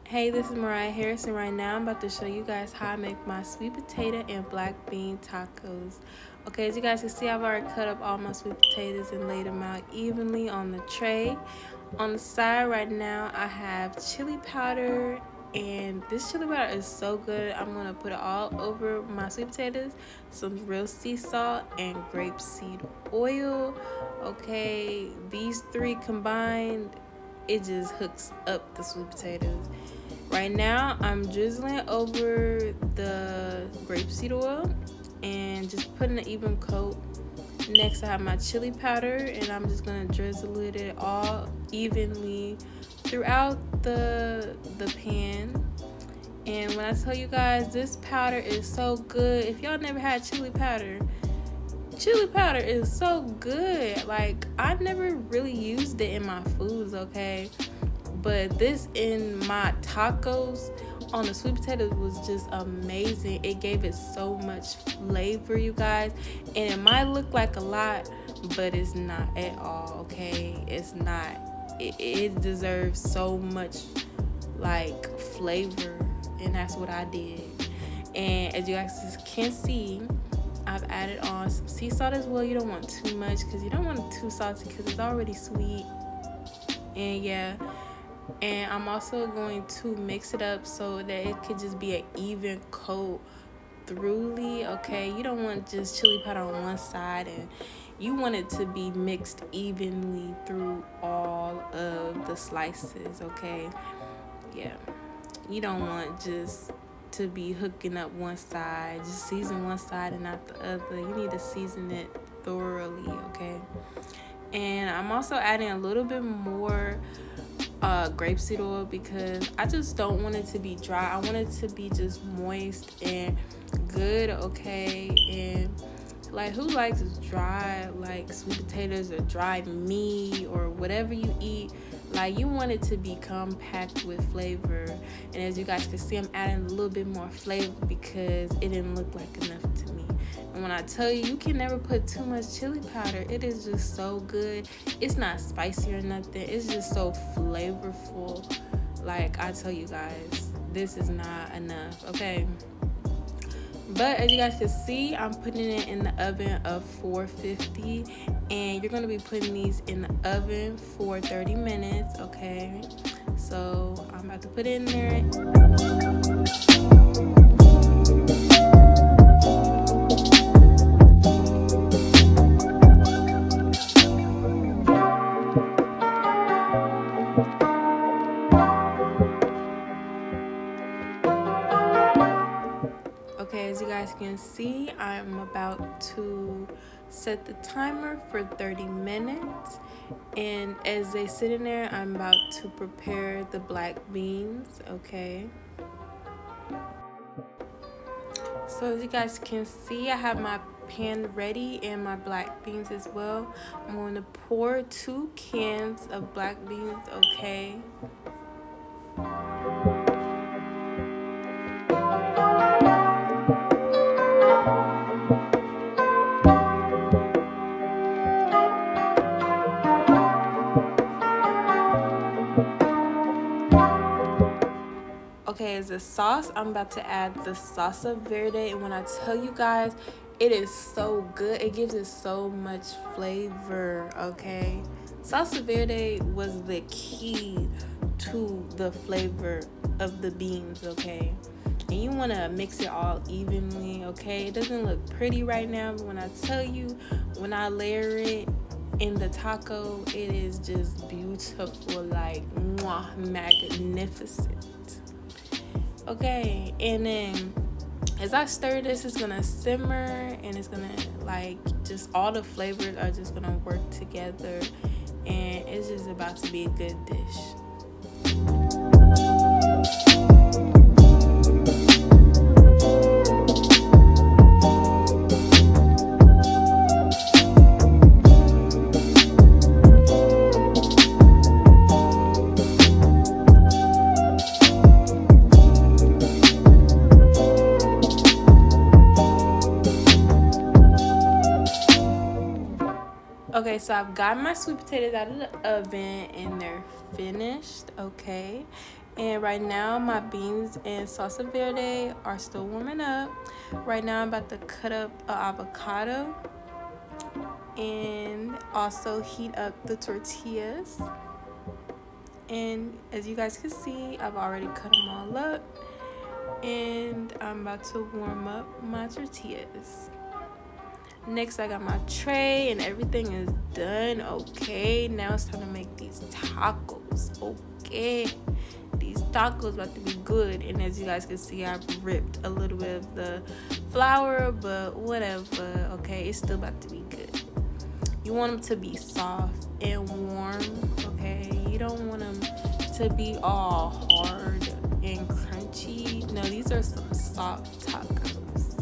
Hey, this is Mariah Harrison. Right now, I'm about to show you guys how I make my sweet potato and black bean tacos. Okay, as you guys can see, I've already cut up all my sweet potatoes and laid them out evenly on the tray. On the side right now, I have chili powder, and this chili powder is so good. I'm gonna put it all over my sweet potatoes, some real sea salt, and grapeseed oil. Okay, these three combined, it just hooks up the sweet potatoes. Right now, I'm drizzling over the grapeseed oil and just putting an even coat. Next, I have my chili powder, and I'm just gonna drizzle it all evenly throughout the pan. And when I tell you guys, this powder is so good. If y'all never had chili powder is so good. Like, I never really used it in my foods, okay? But this in my tacos on the sweet potatoes was just amazing. It gave it so much flavor, you guys. And it might look like a lot, but it's not at all, okay? It's not. It deserves so much, like, flavor. And that's what I did. And as you guys can see, I've added on some sea salt as well. You don't want too much because you don't want it too salty because it's already sweet. And yeah, and I'm also going to mix it up so that it could just be an even coat thoroughly. Okay, you don't want just chili powder on one side, and you want it to be mixed evenly through all of the slices. Okay, yeah, you don't want just to be hooking up one side, just season one side and not the other. You need to season it thoroughly. Okay, and I'm also adding a little bit more grapeseed oil because I just don't want it to be dry. I want it to be just moist and good. Okay, and like, who likes dry, like, sweet potatoes or dry meat or whatever you eat? Like, you want it to be compact with flavor. And as you guys can see, I'm adding a little bit more flavor because it didn't look like enough to me. And when I tell you, you can never put too much chili powder. It is just so good. It's not spicy or nothing. It's just so flavorful. Like, I tell you guys, this is not enough, okay? But as you guys can see, I'm putting it in the oven of 450, and you're going to be putting these in the oven for 30 minutes, okay? So I'm about to put it in there. Okay, as you guys can see, I'm about to set the timer for 30 minutes. And as they sit in there, I'm about to prepare the black beans, okay? So as you guys can see, I have my pan ready and my black beans as well. I'm going to pour 2 cans of black beans, okay? Okay, as a sauce, I'm about to add the salsa verde, and when I tell you guys, it is so good. It gives it so much flavor, okay? Salsa verde was the key to the flavor of the beans, okay? And you want to mix it all evenly, okay? It doesn't look pretty right now, but when I tell you, when I layer it in the taco, it is just beautiful, like, mwah, magnificent. Okay, and then as I stir this, it's gonna simmer, and it's gonna, like, just all the flavors are just gonna work together, and it's just about to be a good dish. Okay, so I've got my sweet potatoes out of the oven and they're finished, okay? And right now my beans and salsa verde are still warming up. Right now I'm about to cut up an avocado and also heat up the tortillas. And as you guys can see, I've already cut them all up, and I'm about to warm up my tortillas. Next, I got my tray and everything is done. Okay, now it's time to make these tacos. Okay, these tacos about to be good. And as you guys can see, I've ripped a little bit of the flour, but whatever. Okay, it's still about to be good. You want them to be soft and warm. Okay, you don't want them to be all hard and crunchy. No, these are some soft tacos.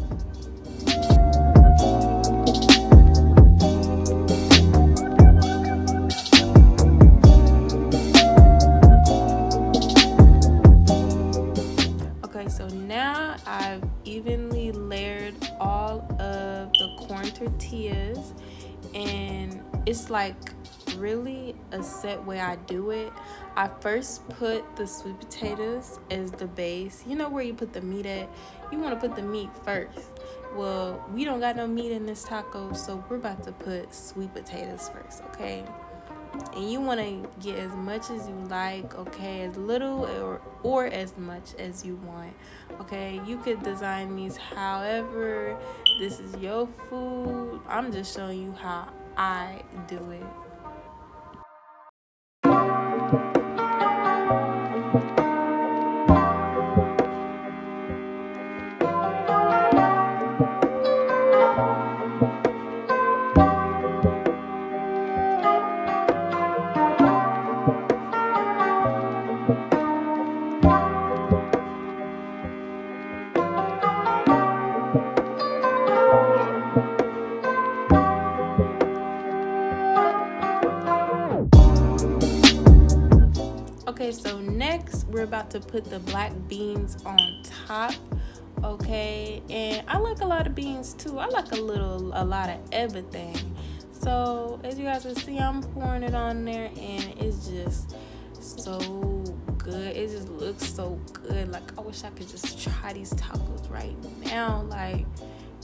Okay, so now I've evenly layered all of the corn tortillas, and it's like really a set way I do it. I first put the sweet potatoes as the base. You know where you put the meat at? You want to put the meat first. Well, we don't got no meat in this taco, so we're about to put sweet potatoes first, okay? And you want to get as much as you like, okay, as little or as much as you want, okay? You could design these however. This is your food. I'm just showing you how I do it. Okay, so next we're about to put the black beans on top. Okay, and I like a lot of beans too. I like a lot of everything. So as you guys can see, I'm pouring it on there, and it's just so good. It just looks so good. Like, I wish I could just try these tacos right now. Like,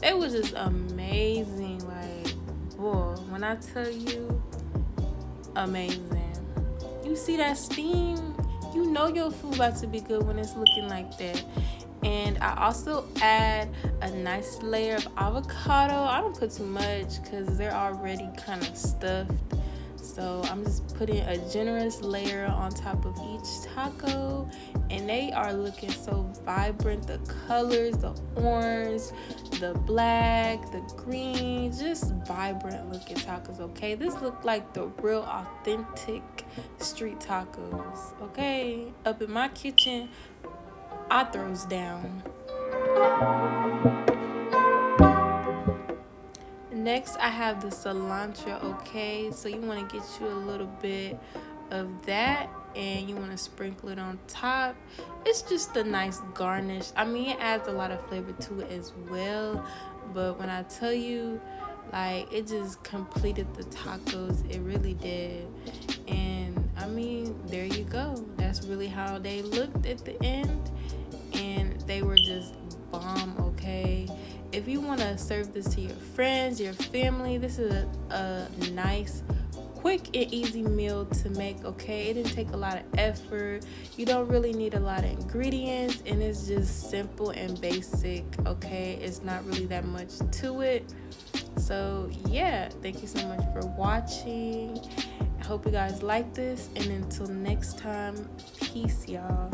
they was just amazing. Like, whoa, when I tell you, amazing. You see that steam? You know your food about to be good when it's looking like that. And I also add a nice layer of avocado. I don't put too much because they're already kind of stuffed. So I'm just putting a generous layer on top of each taco, and they are looking so vibrant. The colors, the orange, the black, the green, just vibrant looking tacos, okay? This look like the real authentic street tacos, okay? Up in my kitchen, I throws down. Next, I have the cilantro, okay? So you want to get you a little bit of that, and you want to sprinkle it on top. It's just a nice garnish. I mean, it adds a lot of flavor to it as well, but when I tell you, like, it just completed the tacos. It really did. And I mean, there you go. That's really how they looked at the end, and they were just bomb, okay? If you want to serve this to your friends, your family, this is a nice, quick and easy meal to make, okay? It didn't take a lot of effort. You don't really need a lot of ingredients, and it's just simple and basic, okay? It's not really that much to it. So yeah, thank you so much for watching. I hope you guys like this, and until next time, peace, y'all.